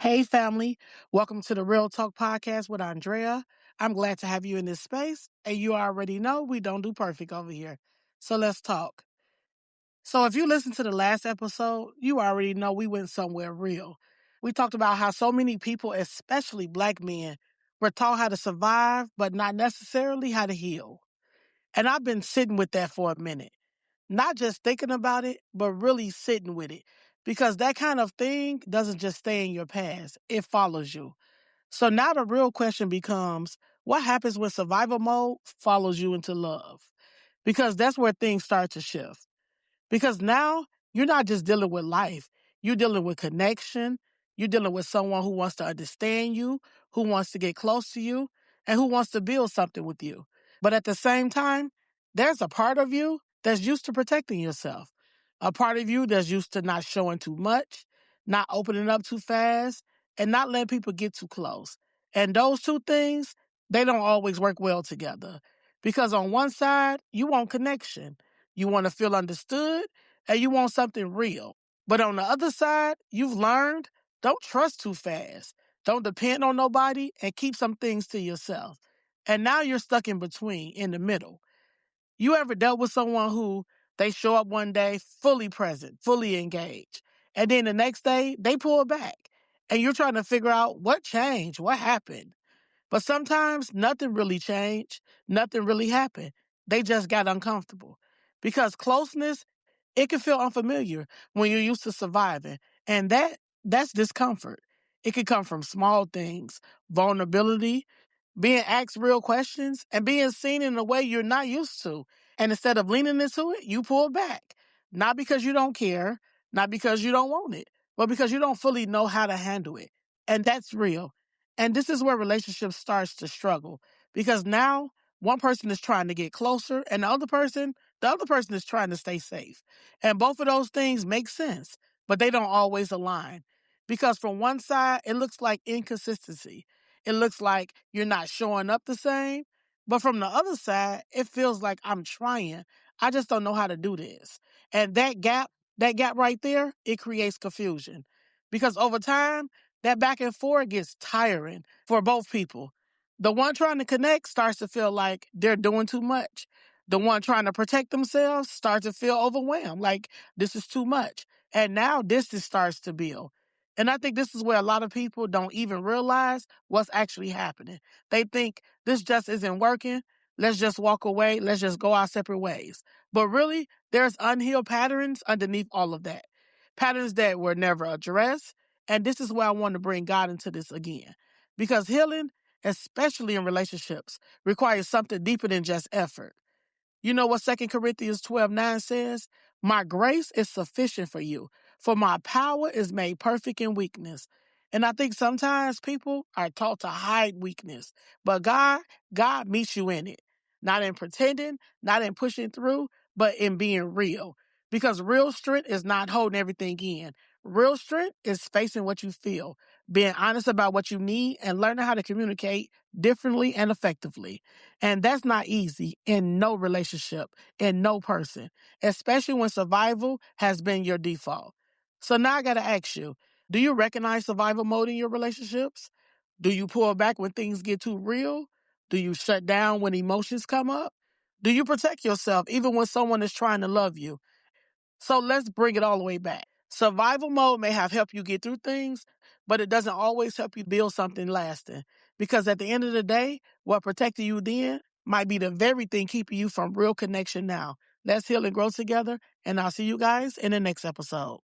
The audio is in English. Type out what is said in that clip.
Hey, family. Welcome to the Real Talk Podcast with Andrea. I'm glad to have you in this space. And you already know we don't do perfect over here. So let's talk. So, if you listened to the last episode, you already know we went somewhere real. We talked about how so many people, especially Black men, were taught how to survive, but not necessarily how to heal. And I've been sitting with that for a minute, not just thinking about it, but really sitting with it. Because that kind of thing doesn't just stay in your past, it follows you. So now the real question becomes what happens when survival mode follows you into love? Because that's where things start to shift. Because now you're not just dealing with life, you're dealing with connection. You're dealing with someone who wants to understand you, who wants to get close to you, and who wants to build something with you. But at the same time, there's a part of you that's used to protecting yourself, a part of you that's used to not showing too much, not opening up too fast, and not letting people get too close. And those two things, they don't always work well together. Because on one side, you want connection. You want to feel understood and you want something real. But on the other side, you've learned don't trust too fast. Don't depend on nobody and keep some things to yourself. And now you're stuck in between, in the middle. You ever dealt with someone who they show up one day fully present, fully engaged, and then the next day they pull back and you're trying to figure out what changed, what happened. But sometimes nothing really changed, nothing really happened. They just got uncomfortable. Because closeness, it can feel unfamiliar when you're used to surviving. And that's discomfort. It can come from small things, vulnerability, being asked real questions, and being seen in a way you're not used to. And instead of leaning into it, you pull back. Not because you don't care, not because you don't want it, but because you don't fully know how to handle it. And that's real. And this is where relationships starts to struggle because now one person is trying to get closer and the other person is trying to stay safe. And both of those things make sense, but they don't always align. Because from one side, it looks like inconsistency. It looks like you're not showing up the same. But from the other side, it feels like I'm trying. I just don't know how to do this. And that gap right there, it creates confusion. Because over time, that back and forth gets tiring for both people. The one trying to connect starts to feel like they're doing too much. The one trying to protect themselves starts to feel overwhelmed, like this is too much. And now distance starts to build. And I think this is where a lot of people don't even realize what's actually happening. They think this just isn't working. Let's just walk away. Let's just go our separate ways. But really, there's unhealed patterns underneath all of that. Patterns that were never addressed. And this is where I want to bring God into this again. Because healing, especially in relationships, requires something deeper than just effort. You know what 2 Corinthians 12:9 says? My grace is sufficient for you, for my power is made perfect in weakness. And I think sometimes people are taught to hide weakness, but God meets you in it. Not in pretending, not in pushing through, but in being real. Because real strength is not holding everything in. Real strength is facing what you feel, being honest about what you need, and learning how to communicate differently and effectively. And that's not easy in no relationship, in no person, especially when survival has been your default. So now I got to ask you, do you recognize survival mode in your relationships? Do you pull back when things get too real? Do you shut down when emotions come up? Do you protect yourself even when someone is trying to love you? So let's bring it all the way back. Survival mode may have helped you get through things, but it doesn't always help you build something lasting. Because at the end of the day, what protected you then might be the very thing keeping you from real connection now. Let's heal and grow together, and I'll see you guys in the next episode.